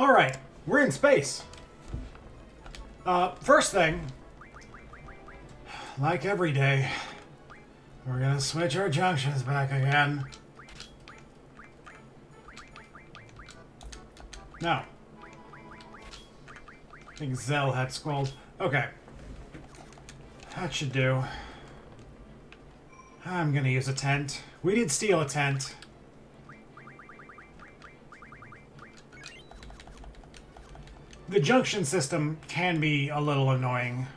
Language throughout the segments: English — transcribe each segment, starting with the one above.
Alright, we're in space. First thing, like every day, we're gonna switch our junctions back again. No. I think Zell had Squalled. Okay. That should do. I'm gonna use a tent. We did steal a tent. The junction system can be a little annoying.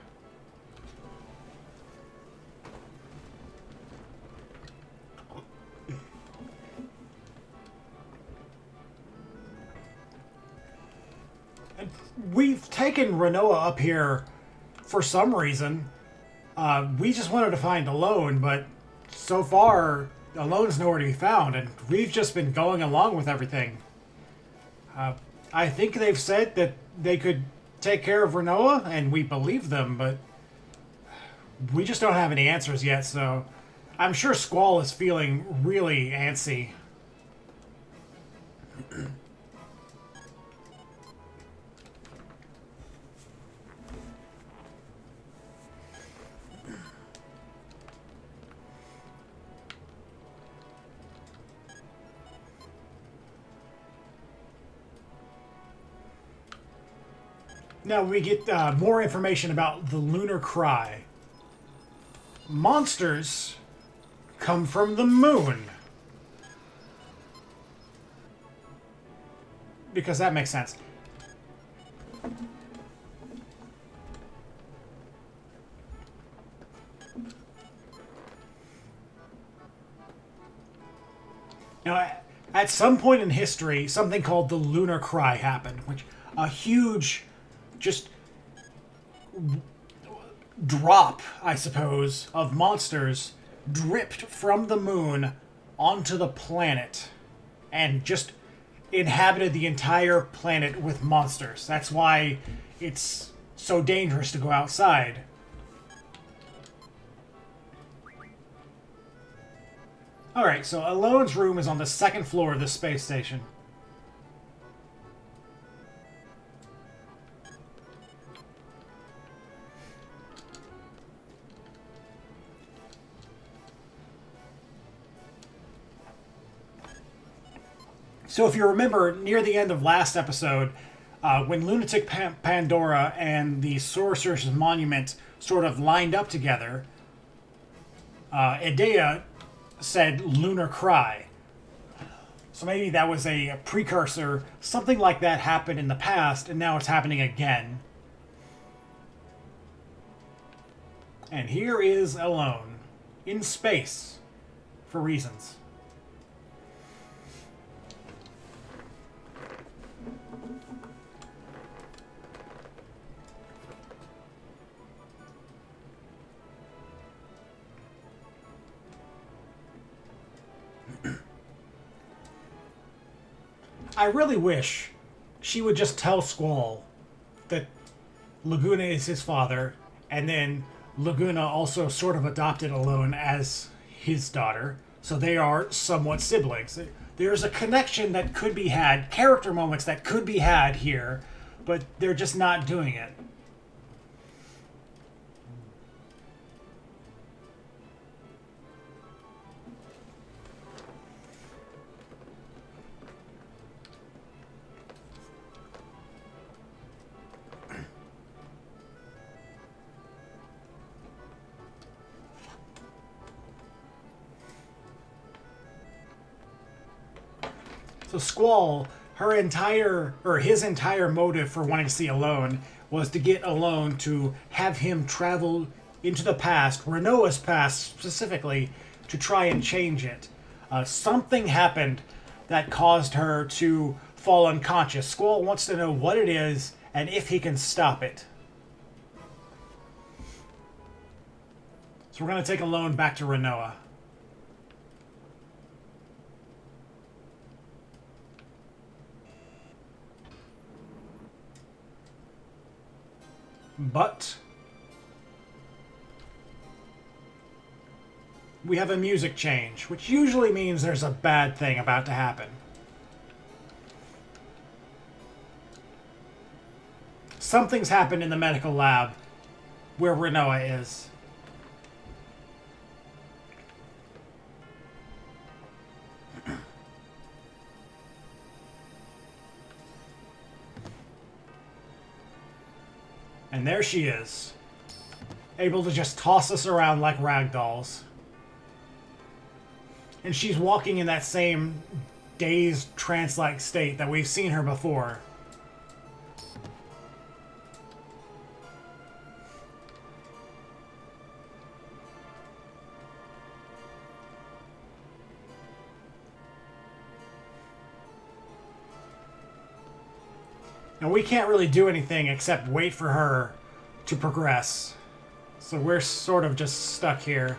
And we've taken Renoa up here for some reason. We just wanted to find Alone, but so far, Alone's nowhere to be found, and we've just been going along with everything. I think they've said that they could take care of Renoa, and we believe them, but we just don't have any answers yet, so I'm sure Squall is feeling really antsy. Now we get more information about the Lunar Cry. Monsters come from the moon. Because that makes sense. Now, at some point in history, something called the Lunar Cry happened, which a huge just drop, I suppose, of monsters dripped from the moon onto the planet and just inhabited the entire planet with monsters. That's why it's so dangerous to go outside. Alright, so Alone's room is on the second floor of the space station. So if you remember, near the end of last episode, when Lunatic Pandora and the Sorcerer's Monument sort of lined up together, Edea said Lunar Cry. So maybe that was a precursor. Something like that happened in the past, and now it's happening again. And here is Alone, in space, for reasons. I really wish she would just tell Squall that Laguna is his father, and then Laguna also sort of adopted Alone as his daughter, so they are somewhat siblings. There's a connection that could be had, character moments that could be had here, but they're just not doing it. So Squall, his entire motive for wanting to see Alone was to get Alone to have him travel into the past, Renoa's past specifically, to try and change it. Something happened that caused her to fall unconscious. Squall wants to know what it is and if he can stop it. So we're going to take Alone back to Renoa. But we have a music change, which usually means there's a bad thing about to happen. something's happened in the medical lab where Renoa is. And there she is, able to just toss us around like rag dolls. And she's walking in that same dazed, trance-like state that we've seen her before. And we can't really do anything except wait for her to progress. So we're sort of just stuck here.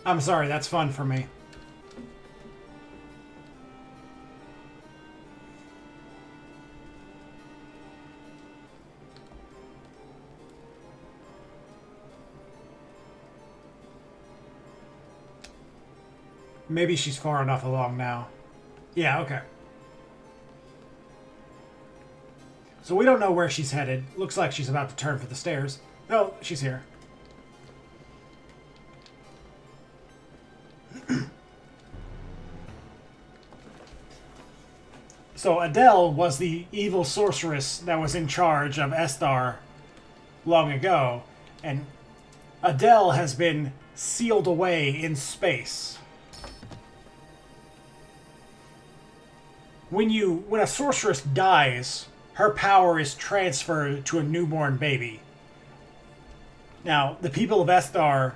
I'm sorry, that's fun for me. Maybe she's far enough along now. Yeah, okay. So we don't know where she's headed. Looks like she's about to turn for the stairs. Oh, she's here. So Adele was the evil sorceress that was in charge of Esthar long ago, and Adele has been sealed away in space. When a sorceress dies, her power is transferred to a newborn baby. Now, the people of Esthar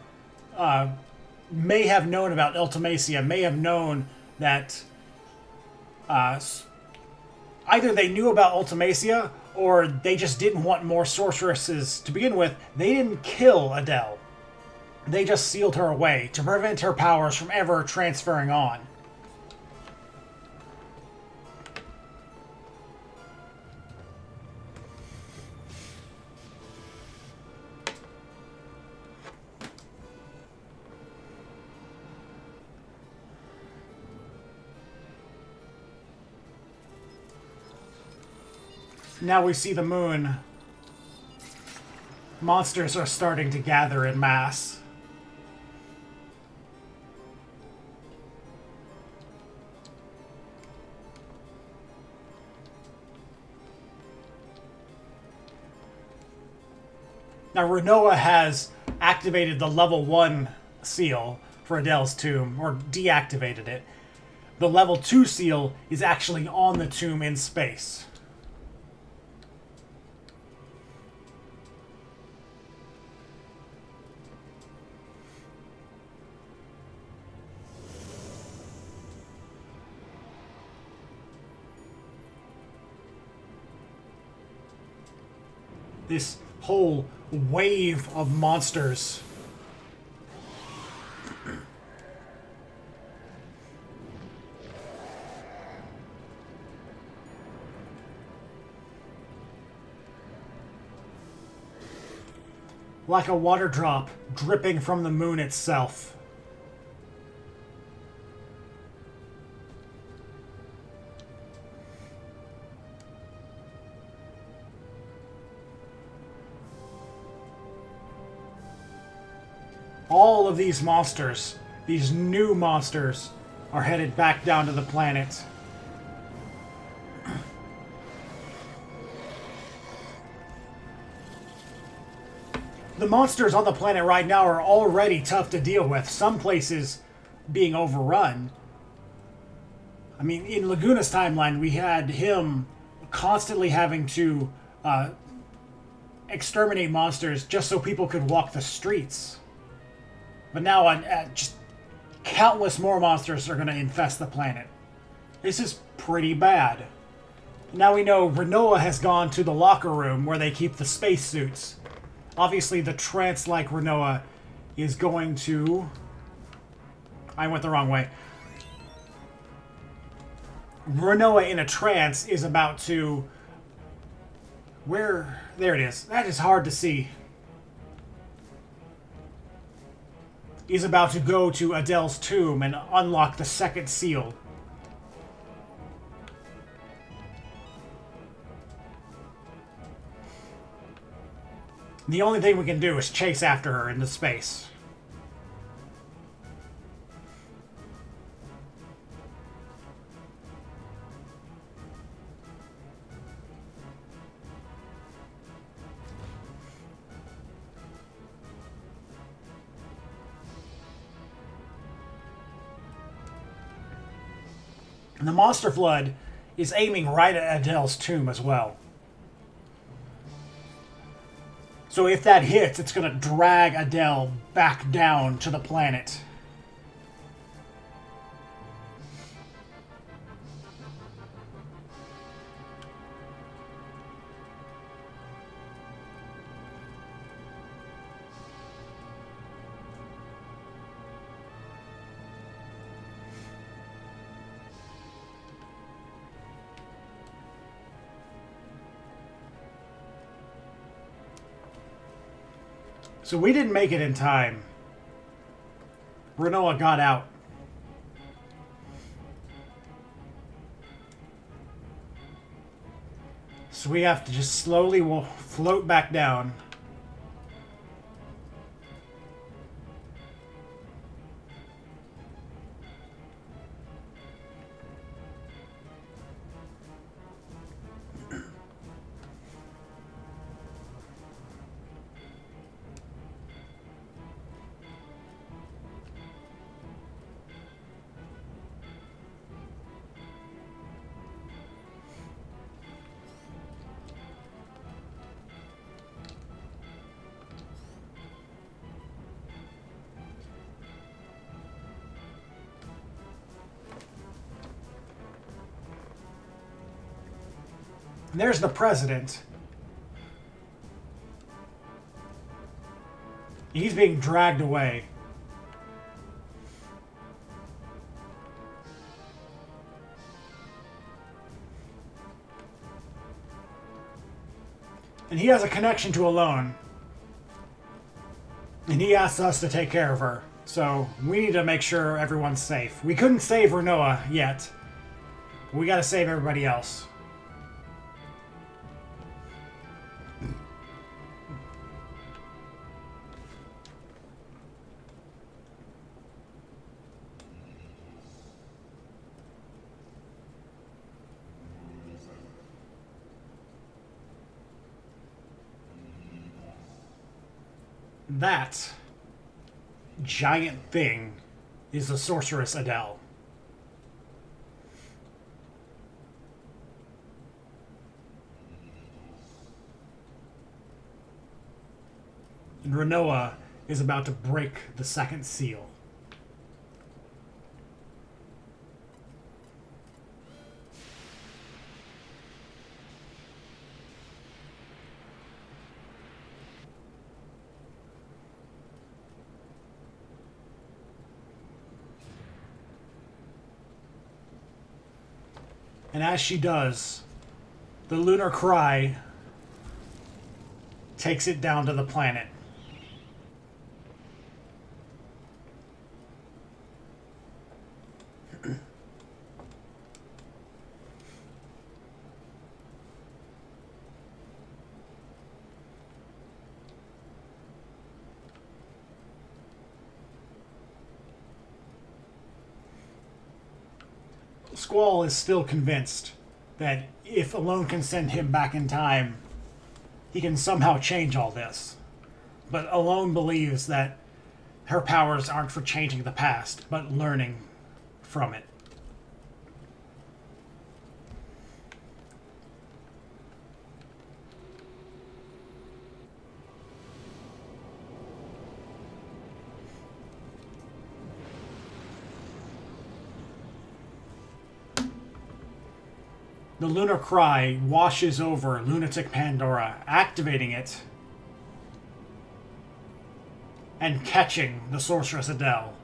may have known about Ultimacia, may have known that either they knew about Ultimacia or they just didn't want more sorceresses to begin with. They didn't kill Adele. They just sealed her away to prevent her powers from ever transferring on. Now we see the moon. Monsters are starting to gather in mass. Now Renoa has activated the level 1 seal for Adele's tomb, or deactivated it. The level 2 seal is actually on the tomb in space. This whole wave of monsters. Like a water drop dripping from the moon itself. All of these monsters, these new monsters, are headed back down to the planet. The monsters on the planet right now are already tough to deal with. Some places being overrun. I mean, in Laguna's timeline, we had him constantly having to exterminate monsters just so people could walk the streets. But now, just countless more monsters are going to infest the planet. This is pretty bad. Now we know Renoa has gone to the locker room where they keep the spacesuits. Obviously, the trance-like Renoa is going to... I went the wrong way. Renoa in a trance is about to... Where... There it is. That is hard to see. is about to go to Adele's tomb and unlock the second seal. The only thing we can do is chase after her into space. And the Monster Flood is aiming right at Adele's tomb as well. So if that hits, it's going to drag Adele back down to the planet. So we didn't make it in time. Renoa got out. So we have to just slowly float back down. And there's the president. He's being dragged away. And he has a connection to Alone. And he asked us to take care of her. So we need to make sure everyone's safe. We couldn't save Renoa yet. But we gotta save everybody else. That giant thing is the sorceress Adele. And Renoa is about to break the second seal. And as she does, the lunar cry takes it down to the planet. Squall is still convinced that if Alone can send him back in time, he can somehow change all this. But Alone believes that her powers aren't for changing the past, but learning from it. The lunar cry washes over lunatic Pandora, activating it and catching the sorceress Adele.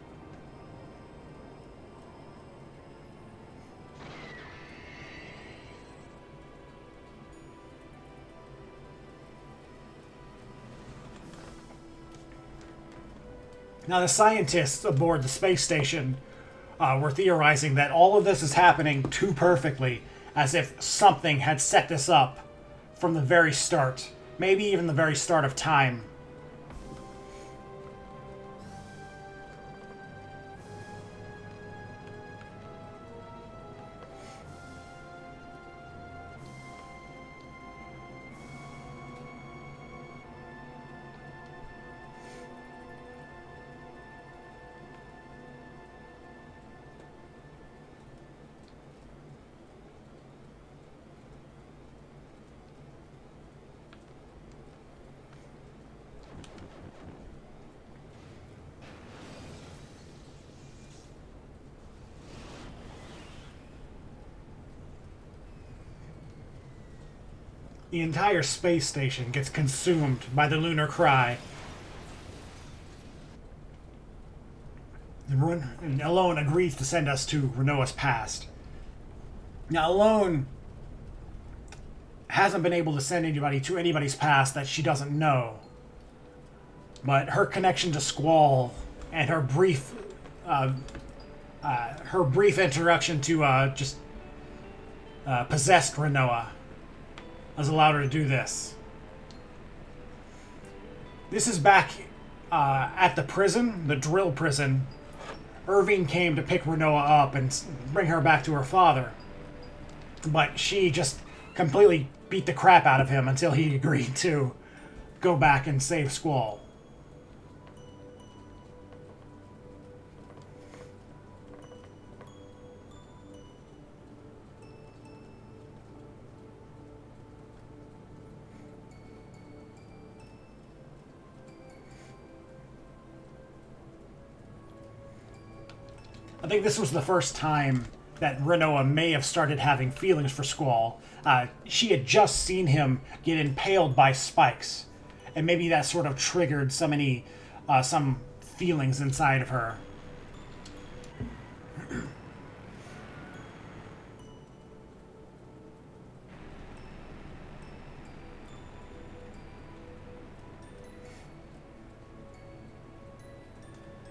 Now, the scientists aboard the space station were theorizing that all of this is happening too perfectly, as if something had set this up from the very start, maybe even the very start of time. The entire space station gets consumed by the lunar cry. And Alone agrees to send us to Renoa's past. Now, Alone hasn't been able to send anybody to anybody's past that she doesn't know. But her connection to Squall and her brief introduction to possessed Renoa has allowed her to do this. This is back at the prison, the drill prison. Irving came to pick Renoa up and bring her back to her father. But she just completely beat the crap out of him until he agreed to go back and save Squall. I think this was the first time that Renoa may have started having feelings for Squall. She had just seen him get impaled by spikes, and maybe that sort of triggered some feelings inside of her.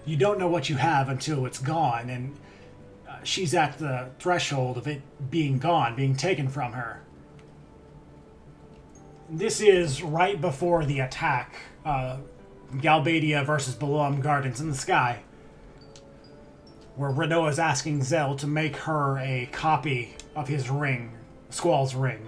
You don't know what you have until it's gone, and she's at the threshold of it being gone, being taken from her. This is right before the attack, Galbadia versus Below Gardens in the Sky, where Renoa is asking Zell to make her a copy of his ring, Squall's ring.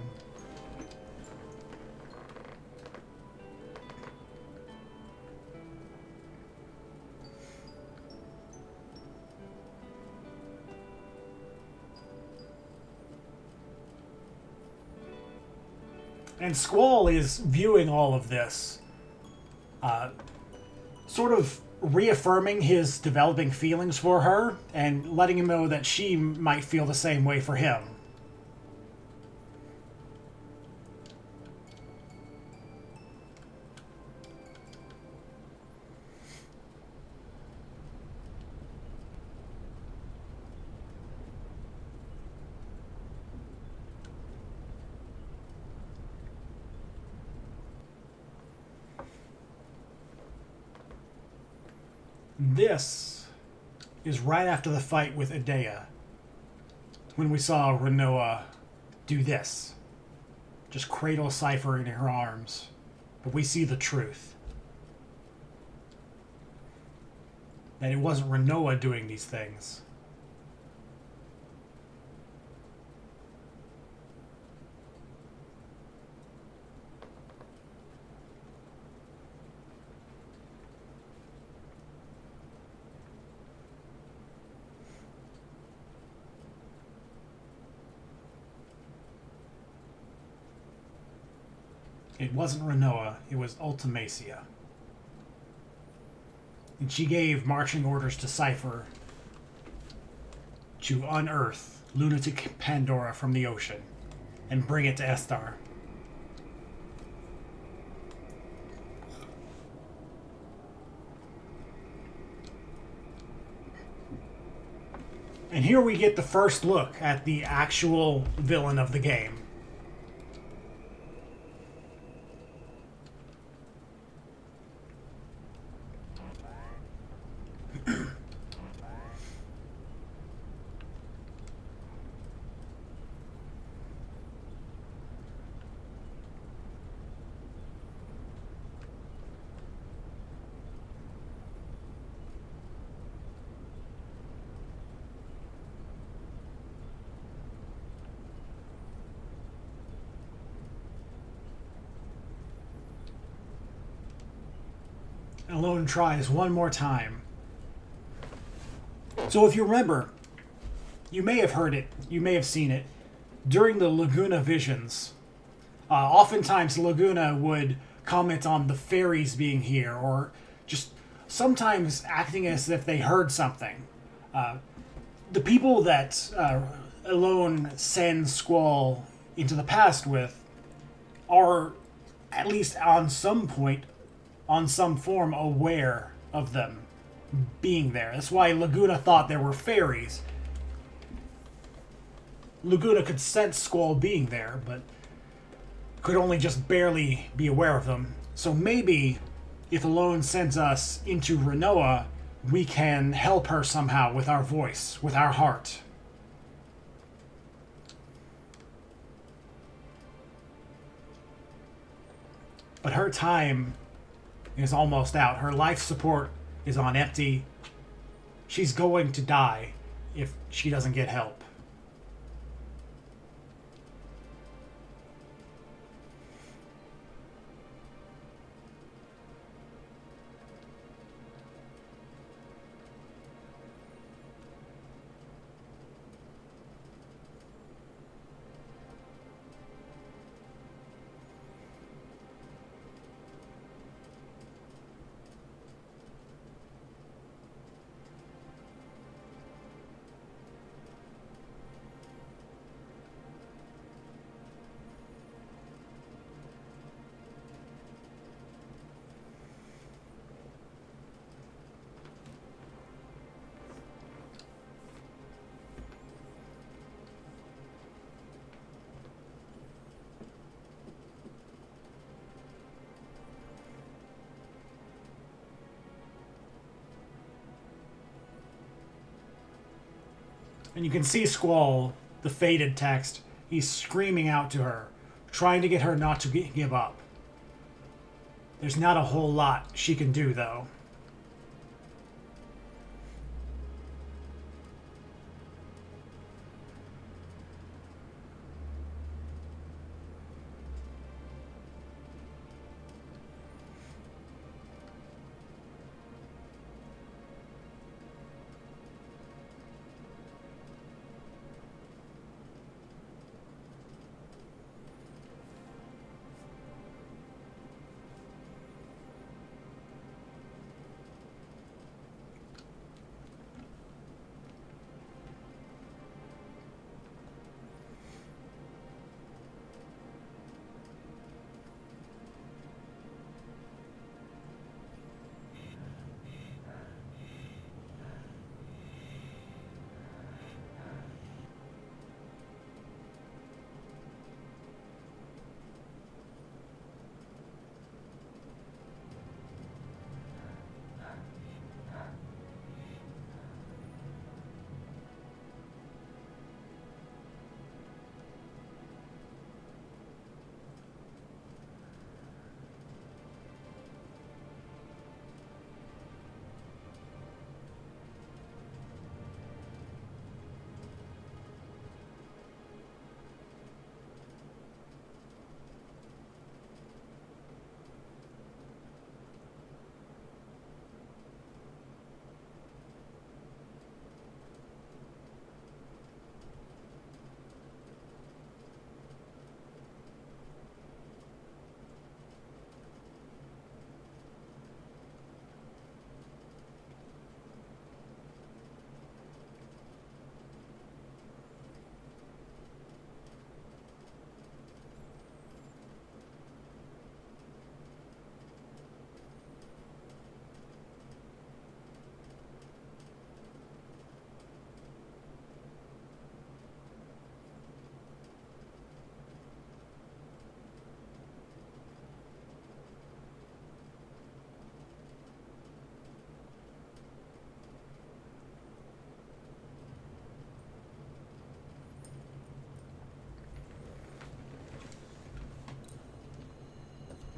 And Squall is viewing all of this, sort of reaffirming his developing feelings for her and letting him know that she might feel the same way for him. This is right after the fight with Idea, when we saw Renoa do this. Just cradle Cypher in her arms. But we see the truth. That it wasn't Renoa doing these things. It wasn't Renoa, it was Ultimacia. And she gave marching orders to Cypher to unearth lunatic Pandora from the ocean and bring it to Estar. And here we get the first look at the actual villain of the game. Alone tries one more time. So if you remember, you may have heard it, you may have seen it, during the Laguna visions. Oftentimes, Laguna would comment on the fairies being here, or just sometimes acting as if they heard something. The people that Alone sends Squall into the past with are, at least on some point, on some form, aware of them being there. That's why Laguna thought there were fairies. Laguna could sense Squall being there, but could only just barely be aware of them. So maybe if Alone sends us into Renoa, we can help her somehow with our voice, with our heart. But her time is almost out. Her life support is on empty. She's going to die if she doesn't get help. And you can see Squall, the faded text. He's screaming out to her, trying to get her not to give up. There's not a whole lot she can do, though.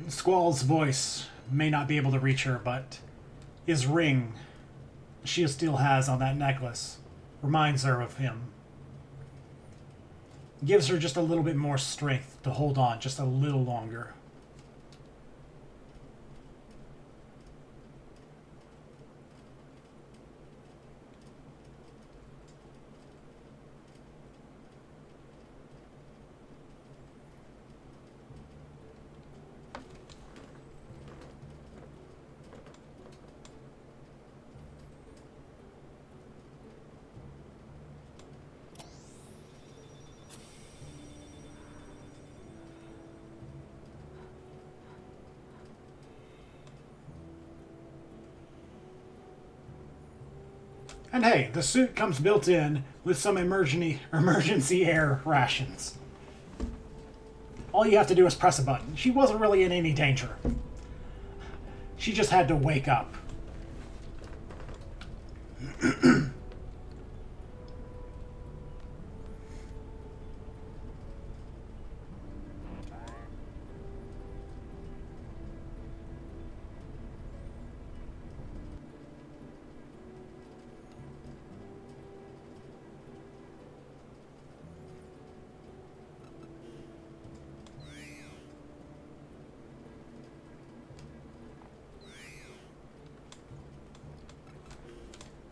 Squall's voice may not be able to reach her, but his ring she still has on that necklace reminds her of him. Gives her just a little bit more strength to hold on just a little longer. And hey, the suit comes built in with some emergency air rations. All you have to do is press a button. She wasn't really in any danger. She just had to wake up.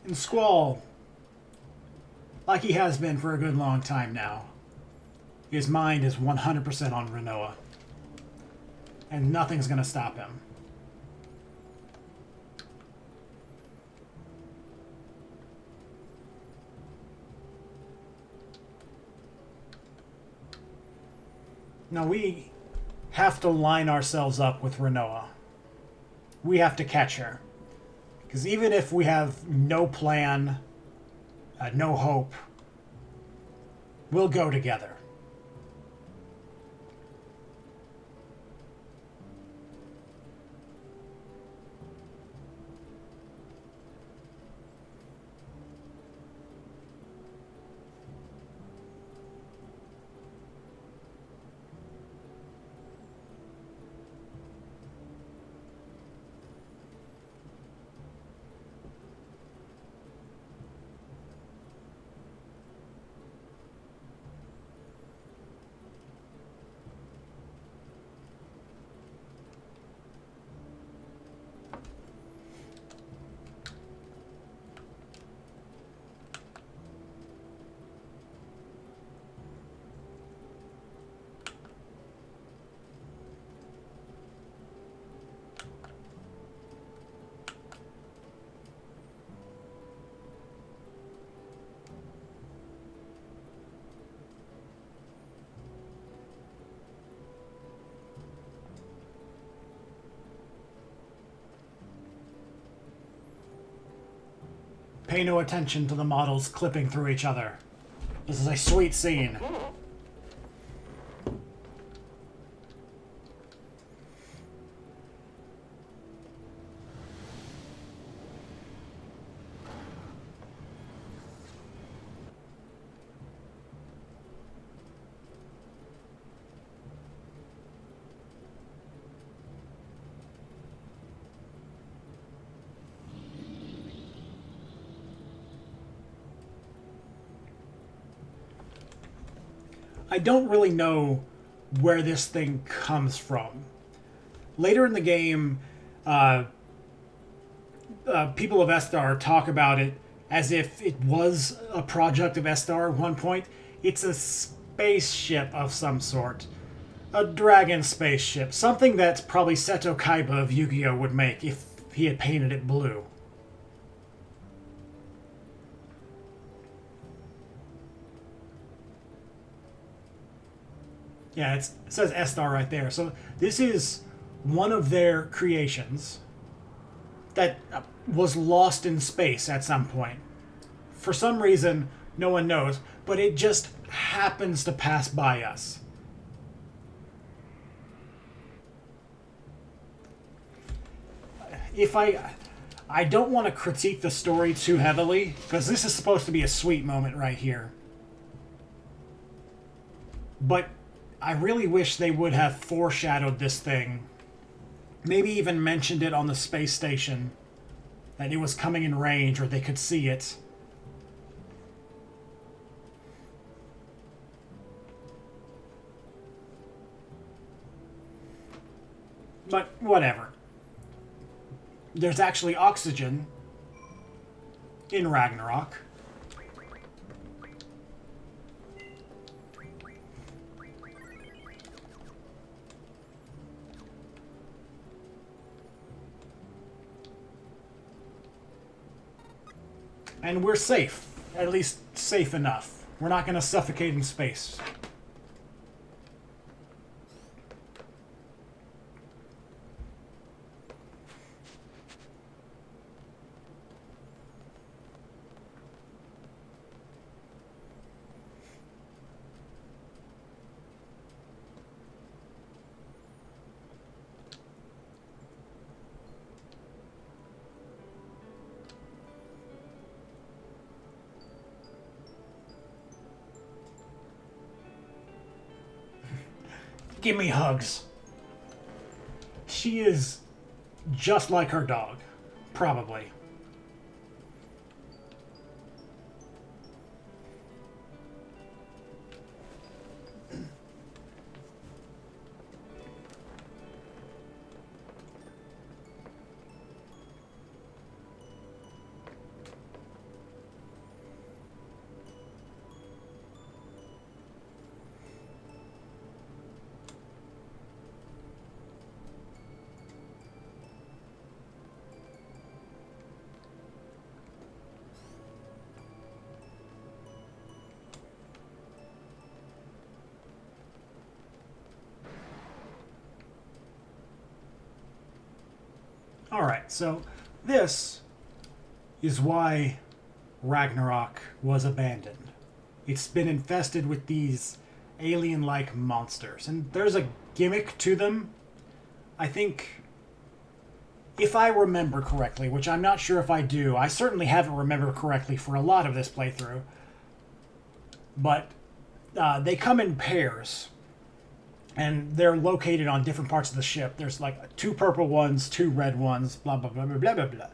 And Squall, like he has been for a good long time now, his mind is 100% on Renoa. And nothing's going to stop him. Now we have to line ourselves up with Renoa. We have to catch her. Because even if we have no plan, no hope, we'll go together. Pay no attention to the models clipping through each other. This is a sweet scene. I don't really know where this thing comes from. Later in the game, people of Estar talk about it as if it was a project of Estar at one point. It's a spaceship of some sort. A dragon spaceship. Something that probably Seto Kaiba of Yu-Gi-Oh! Would make if he had painted it blue. Yeah, it says Estar right there. So this is one of their creations that was lost in space at some point. For some reason, no one knows, but it just happens to pass by us. If I don't want to critique the story too heavily, because this is supposed to be a sweet moment right here. But I really wish they would have foreshadowed this thing. Maybe even mentioned it on the space station. That it was coming in range, or they could see it. But whatever. There's actually oxygen in Ragnarok. And we're safe. At least safe enough. We're not going to suffocate in space. Give me hugs. She is just like her dog. Probably. Alright, so this is why Ragnarok was abandoned. It's been infested with these alien-like monsters, and there's a gimmick to them. I think, if I remember correctly, which I'm not sure if I do, I certainly haven't remembered correctly for a lot of this playthrough, but they come in pairs. And they're located on different parts of the ship. There's like 2 purple ones, 2 red ones, blah, blah, blah, blah, blah, blah, blah.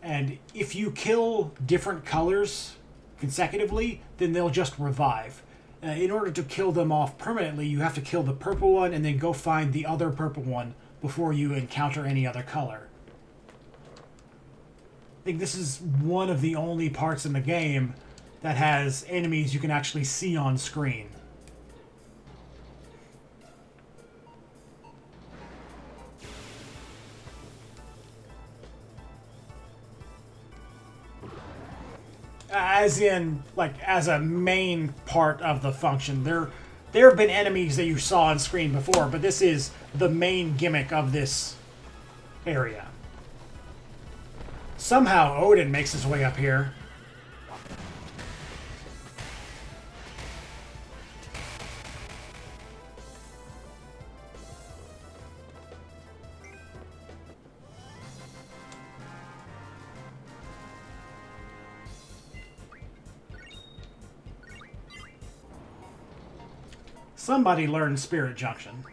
And if you kill different colors consecutively, then they'll just revive. In order to kill them off permanently, you have to kill the purple one and then go find the other purple one before you encounter any other color. I think this is one of the only parts in the game that has enemies you can actually see on screen. As in, like, as a main part of the function. There have been enemies that you saw on screen before, but this is the main gimmick of this area. Somehow Odin makes his way up here. Somebody learned Spirit Junction.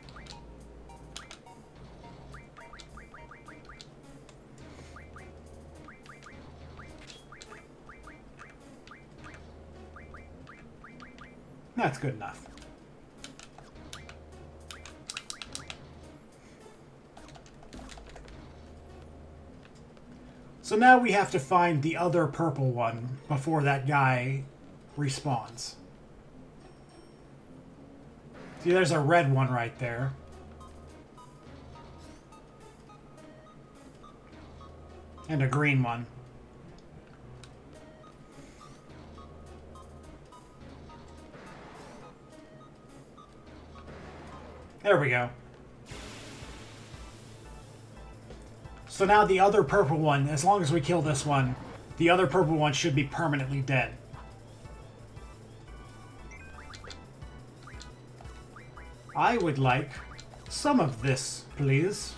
That's good enough. So now we have to find the other purple one before that guy respawns. See, there's a red one right there. And a green one. There we go. So now the other purple one, as long as we kill this one, the other purple one should be permanently dead. I would like some of this, please.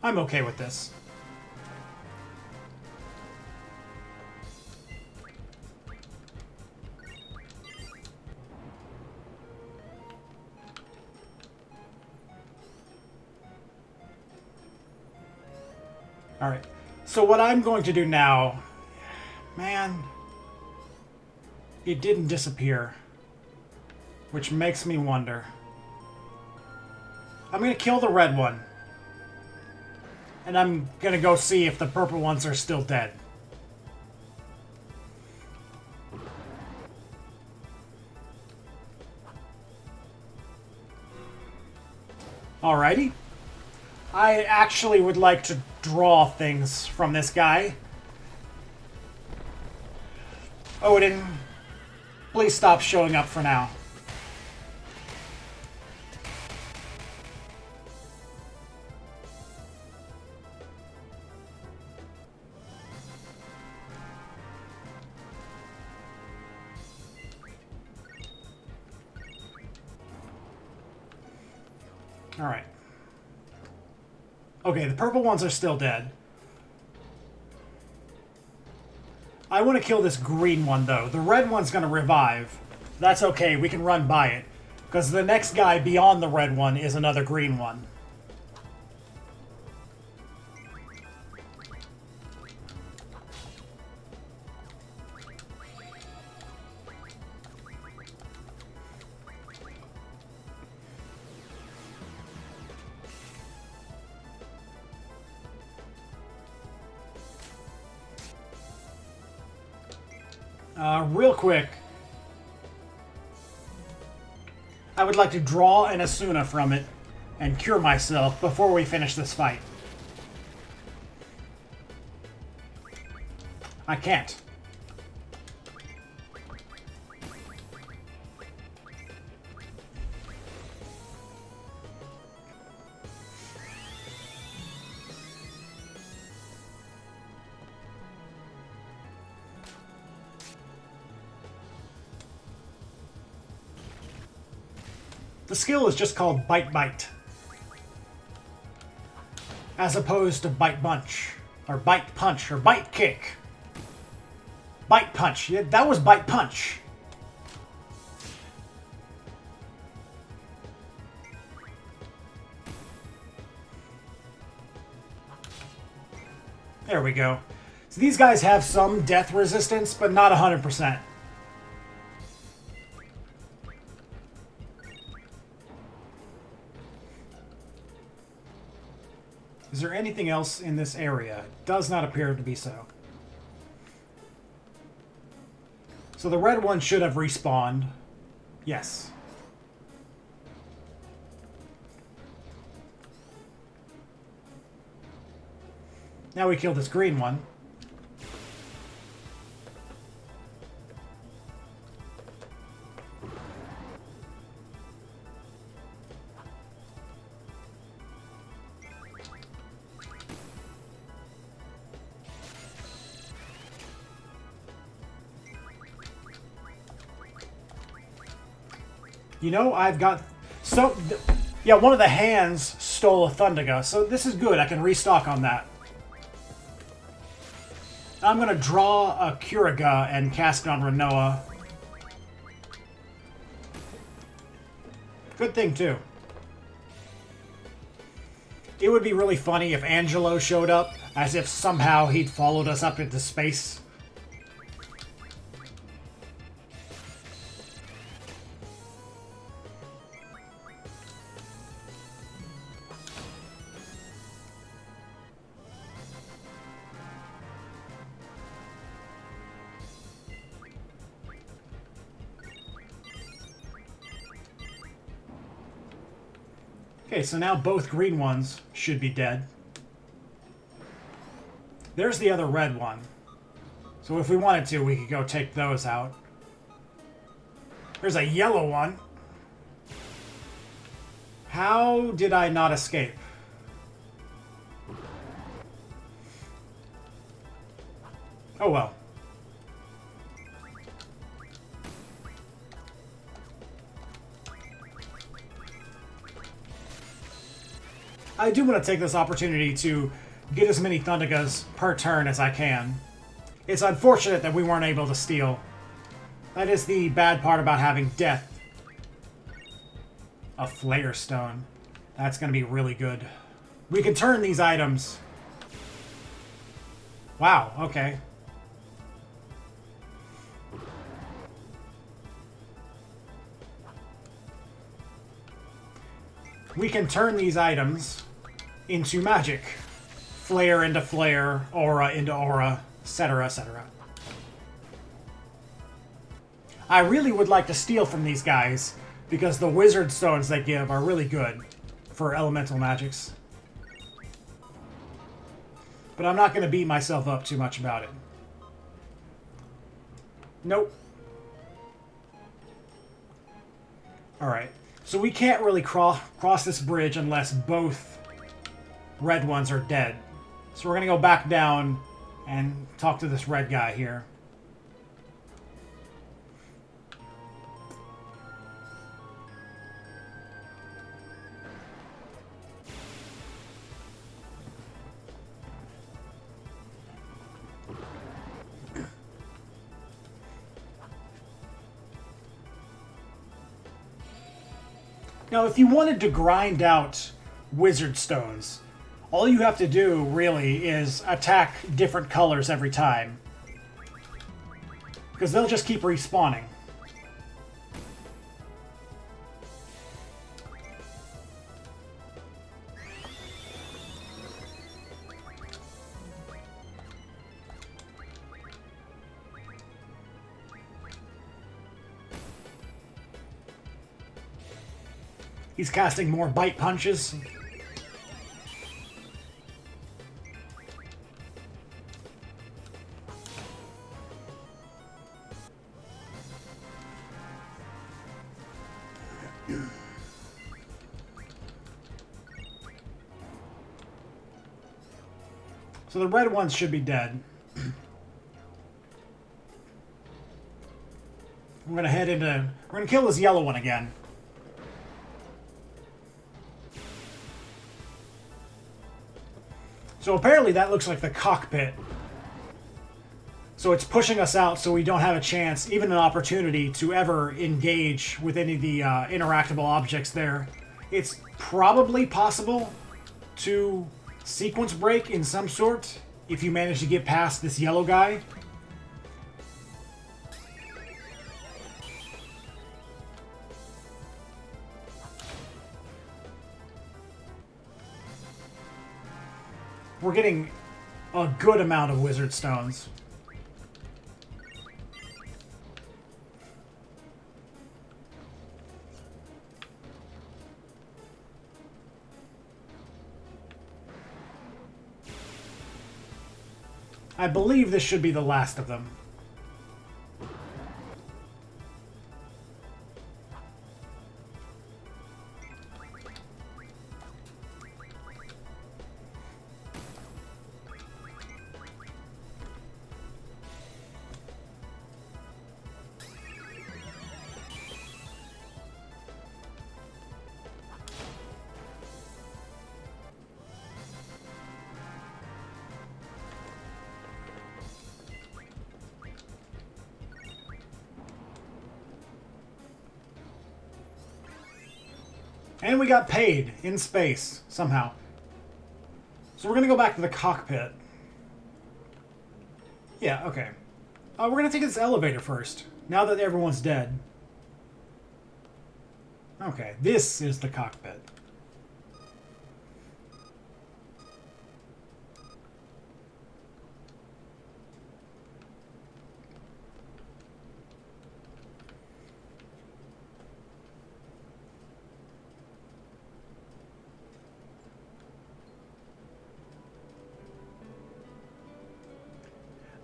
I'm okay with this. Alright, so what I'm going to do now... Man, it didn't disappear, which makes me wonder. I'm going to kill the red one, and I'm going to go see if the purple ones are still dead. Alrighty. I actually would like to draw things from this guy. Odin, please stop showing up for now. Alright. Okay, the purple ones are still dead. I want to kill this green one, though. The red one's going to revive. That's okay. We can run by it. Because the next guy beyond the red one is another green one. Real quick, I would like to draw an Asuna from it and cure myself before we finish this fight. I can't. The skill is just called Bite Bite, as opposed to Bite Bunch, or Bite Punch, or Bite Kick. Bite Punch. Yeah, that was Bite Punch. There we go. So these guys have some death resistance, but not 100%. Is there anything else in this area? Does not appear to be so. So the red one should have respawned. Yes. Now we kill this green one. You know, I've got... So, yeah, one of the hands stole a Thundaga, so this is good. I can restock on that. I'm going to draw a Curaga and cast it on Renoa. Good thing, too. It would be really funny if Angelo showed up, as if somehow he'd followed us up into space. Okay, so now both green ones should be dead. There's the other red one. So if we wanted to, we could go take those out. There's a yellow one. How did I not escape? Oh well. I do want to take this opportunity to get as many Thundagas per turn as I can. It's unfortunate that we weren't able to steal. That is the bad part about having death. A Flare Stone. That's going to be really good. We can turn these items. Wow, okay. We can turn these items into magic. Flare into flare, aura into aura, etc., etc. I really would like to steal from these guys, because the wizard stones they give are really good for elemental magics. But I'm not going to beat myself up too much about it. Nope. Alright. So we can't really cross this bridge unless both red ones are dead. So we're going to go back down and talk to this red guy here. Now, if you wanted to grind out wizard stones, all you have to do, really, is attack different colors every time. Because they'll just keep respawning. He's casting more bite punches. So the red ones should be dead. We're gonna head into... We're gonna kill this yellow one again. So apparently that looks like the cockpit. So it's pushing us out so we don't have a chance, even an opportunity, to ever engage with any of the interactable objects there. It's probably possible to sequence break in some sort if you manage to get past this yellow guy. We're getting a good amount of wizard stones. I believe this should be the last of them. And we got paid in space, somehow. So we're going to go back to the cockpit. Yeah, okay. We're going to take this elevator first, now that everyone's dead. Okay, this is the cockpit.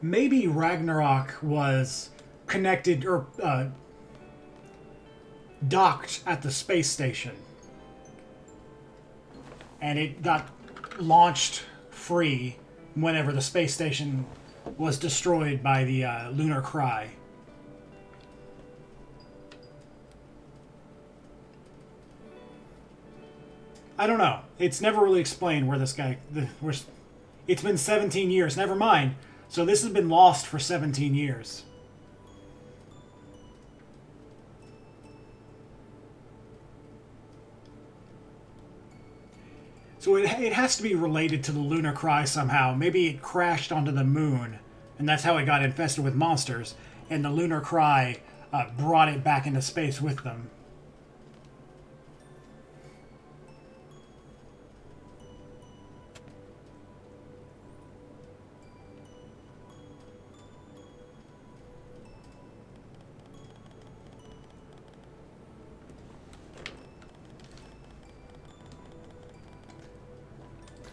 Maybe Ragnarok was connected or docked at the space station. And it got launched free whenever the space station was destroyed by the lunar cry. I don't know. It's never really explained where this guy... It's been 17 years. Never mind. So this has been lost for 17 years. So it has to be related to the lunar cry somehow. Maybe it crashed onto the moon, and that's how it got infested with monsters, and the lunar cry brought it back into space with them.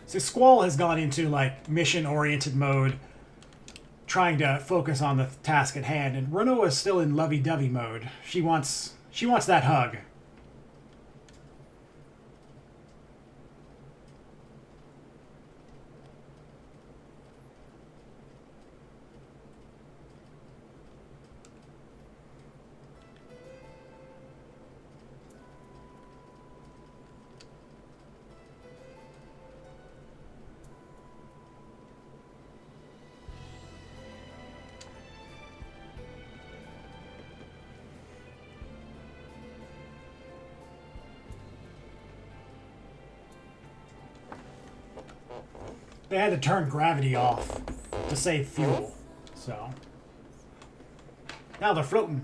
So Squall has gone into like mission-oriented mode, trying to focus on the task at hand, and Renoa is still in lovey-dovey mode. She wants that hug. They had to turn gravity off to save fuel. So now they're floating.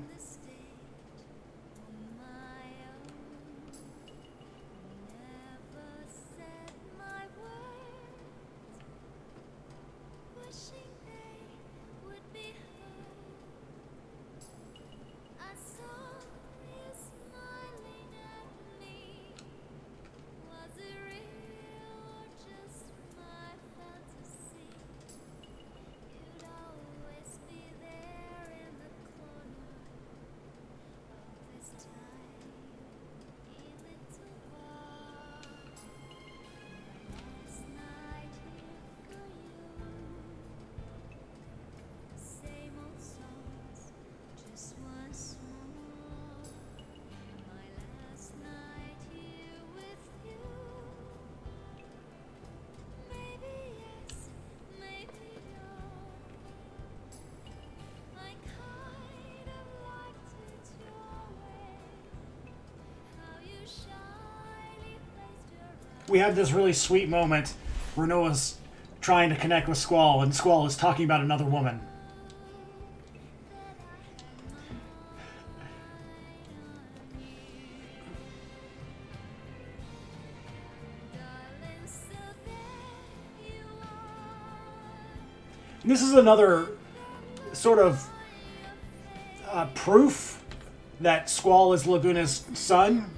We have this really sweet moment where Noah's trying to connect with Squall, and Squall is talking about another woman. And this is another sort of proof that Squall is Laguna's son.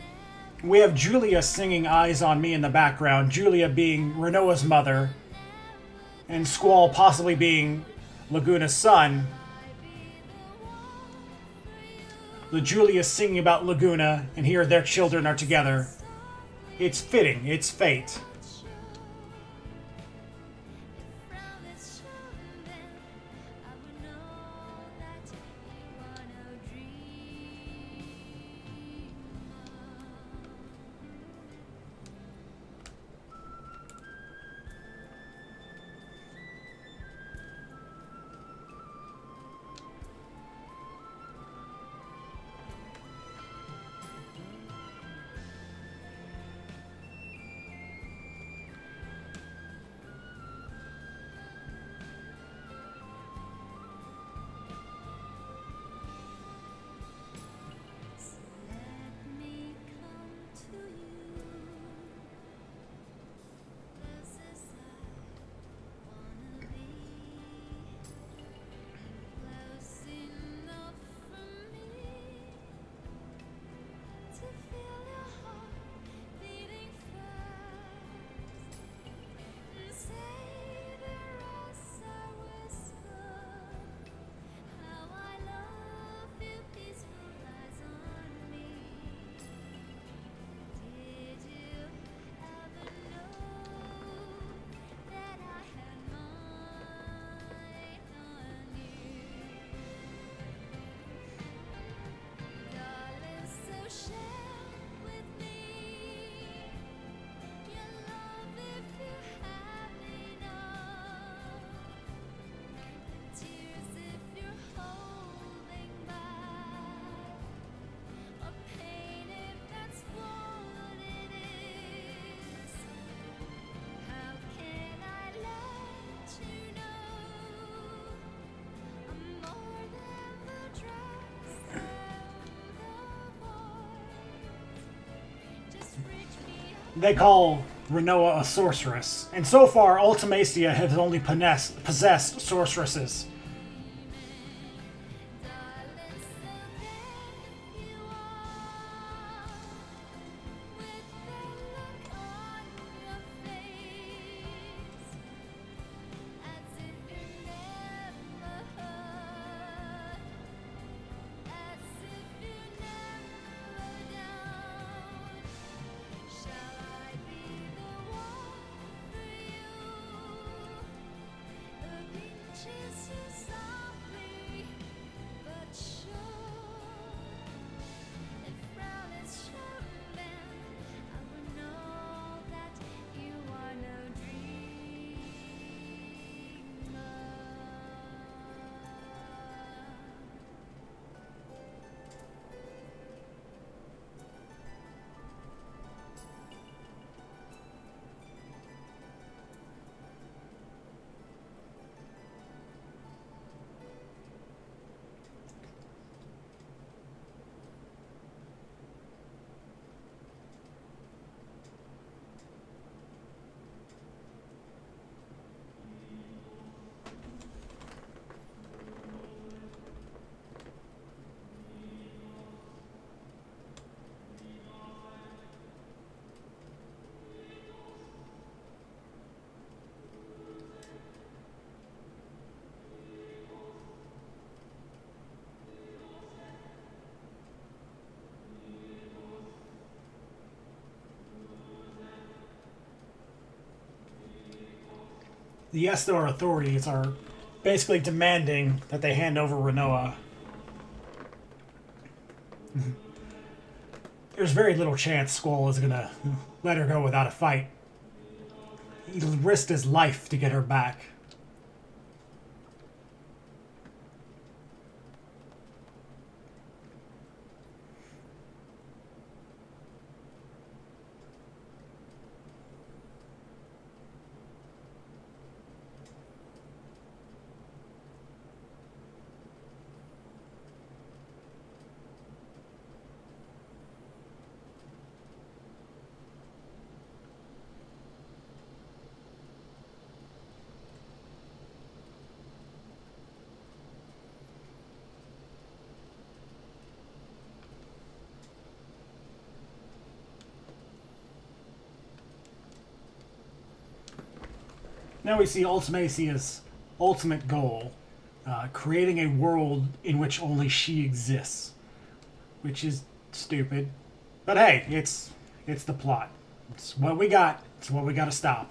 We have Julia singing Eyes on Me in the background, Julia being Renoa's mother, and Squall possibly being Laguna's son. The Julia singing about Laguna, and here their children are together. It's fitting, it's fate. They call Renoa a sorceress, and so far Ultimacia has only possessed sorceresses. the Esthar authorities are basically demanding that they hand over Renoa. There's very little chance Squall is gonna let her go without a fight. He risked his life to get her back. Now we see Ultimacia's ultimate goal, creating a world in which only she exists, which is stupid. But hey, it's the plot. It's what we got. It's what we got to stop.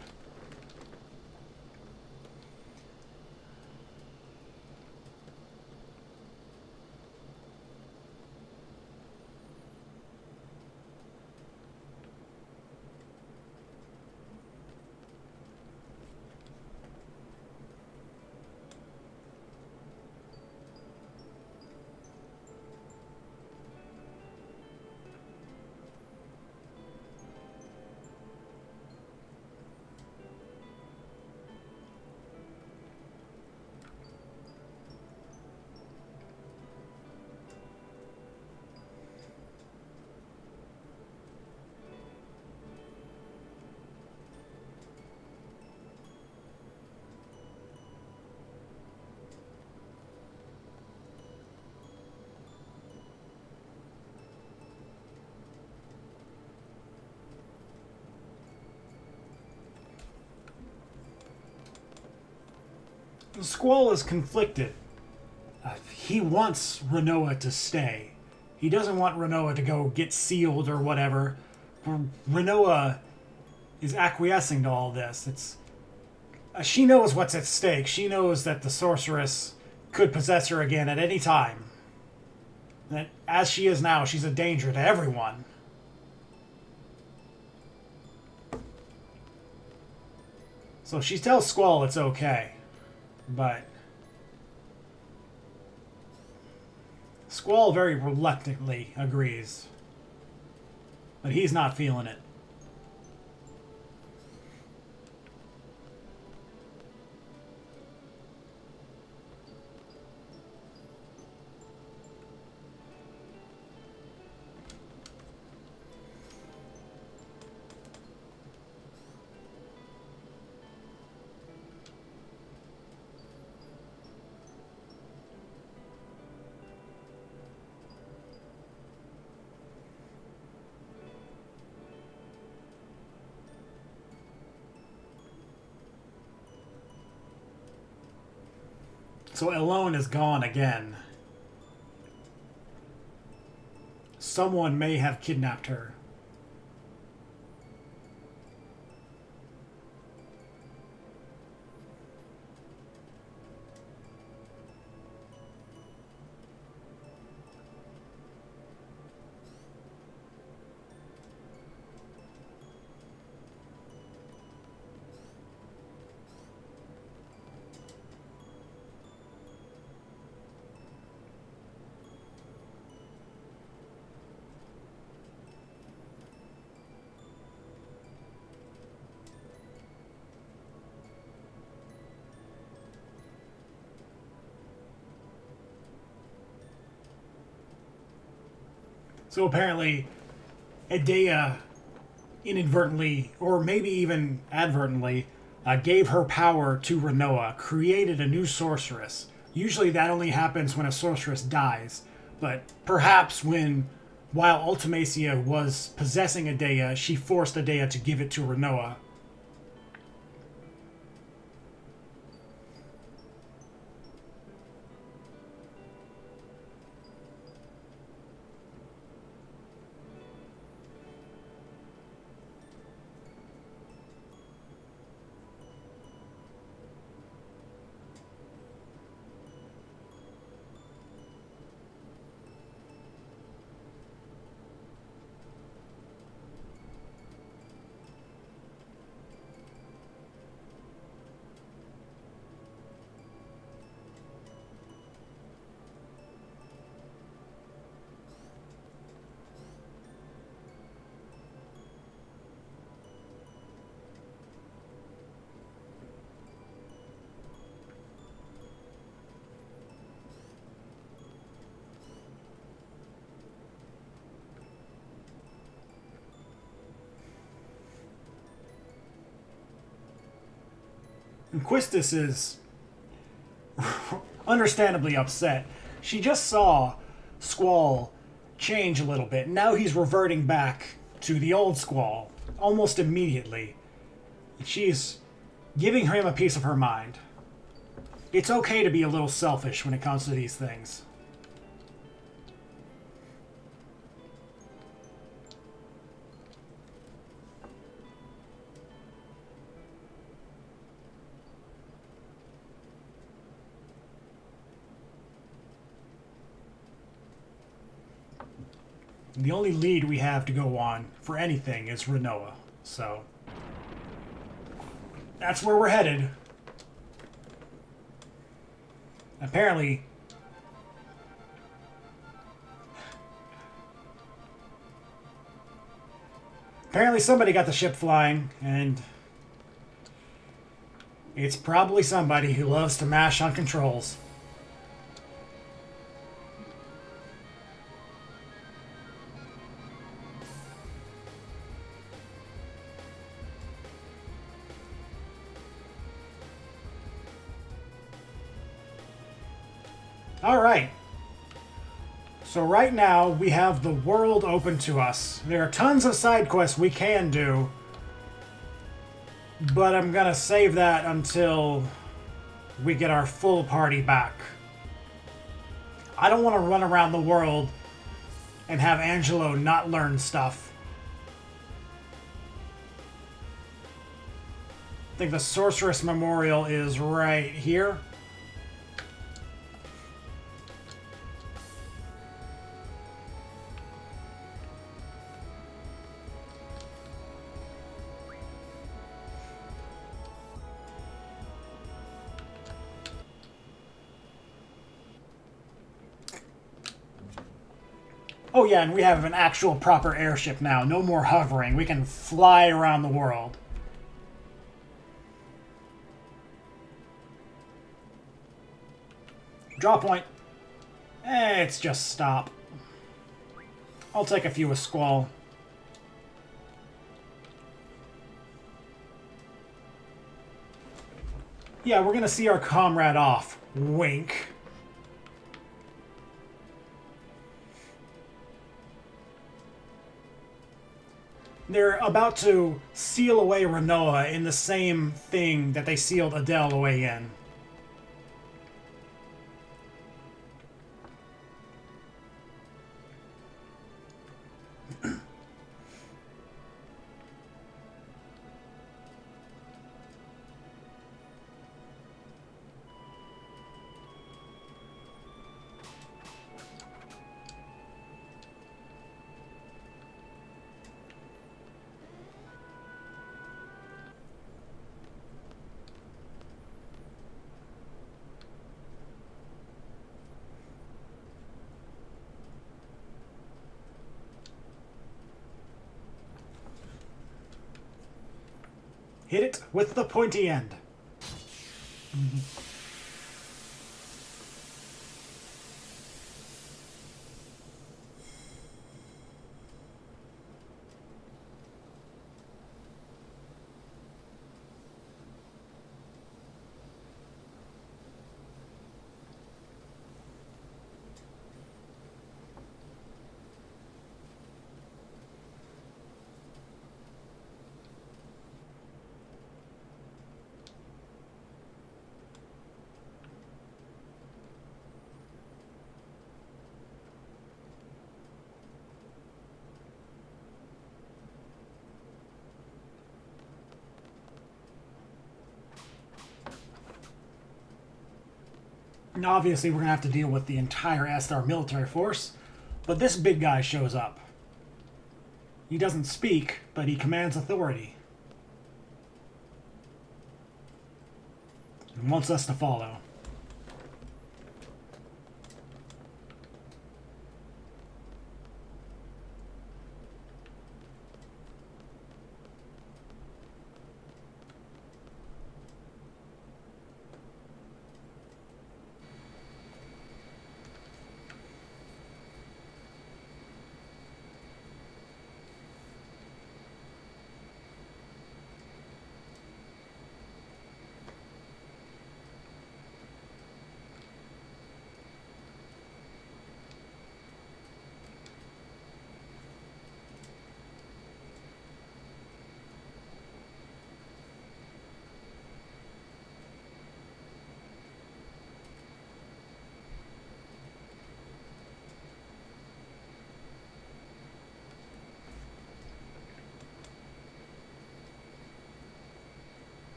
Squall is conflicted. He wants Renoa to stay. He doesn't want Renoa to go get sealed or whatever. Renoa is acquiescing to all this. She knows what's at stake. She knows that the sorceress could possess her again at any time. That as she is now, she's a danger to everyone. So she tells Squall it's okay. But Squall very reluctantly agrees. But he's not feeling it. So Elone is gone again. Someone may have kidnapped her. So apparently, Edea inadvertently, or maybe even advertently, gave her power to Renoa, created a new sorceress. Usually that only happens when a sorceress dies, but perhaps while Ultimacia was possessing Edea, she forced Edea to give it to Renoa. And Quistis is understandably upset. She just saw Squall change a little bit. Now he's reverting back to the old Squall almost immediately. She's giving him a piece of her mind. It's okay to be a little selfish when it comes to these things. The only lead we have to go on for anything is Renoa, so that's where we're headed. Apparently, somebody got the ship flying, and it's probably somebody who loves to mash on controls. Alright. So right now, we have the world open to us. There are tons of side quests we can do. But I'm gonna save that until we get our full party back. I don't want to run around the world and have Angelo not learn stuff. I think the Sorceress Memorial is right here. Oh yeah, and we have an actual proper airship now. No more hovering. We can fly around the world. Draw point. It's just stop. I'll take a few with Squall. Yeah, we're gonna see our comrade off. Wink. They're about to seal away Renoa in the same thing that they sealed Adele away in. Hit it with the pointy end. And obviously, we're going to have to deal with the entire Astar military force, but this big guy shows up. He doesn't speak, but he commands authority. And wants us to follow.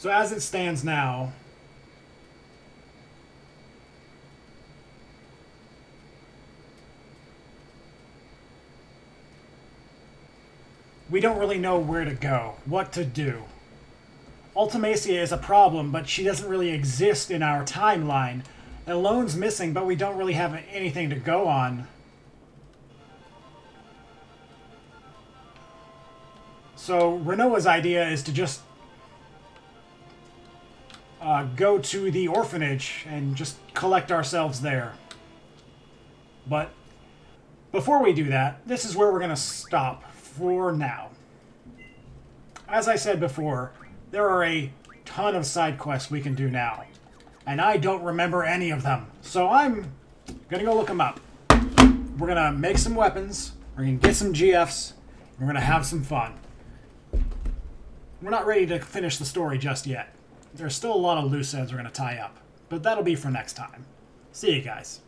So as it stands now, we don't really know where to go, what to do. Ultimacia is a problem, but she doesn't really exist in our timeline. Alone's missing, but we don't really have anything to go on. So Renoa's idea is to just go to the orphanage and just collect ourselves there. But before we do that, this is where we're going to stop for now. As I said before, there are a ton of side quests we can do now. And I don't remember any of them. So I'm going to go look them up. We're going to make some weapons. We're going to get some GFs. And we're going to have some fun. We're not ready to finish the story just yet. There's still a lot of loose ends we're going to tie up. But that'll be for next time. See you guys.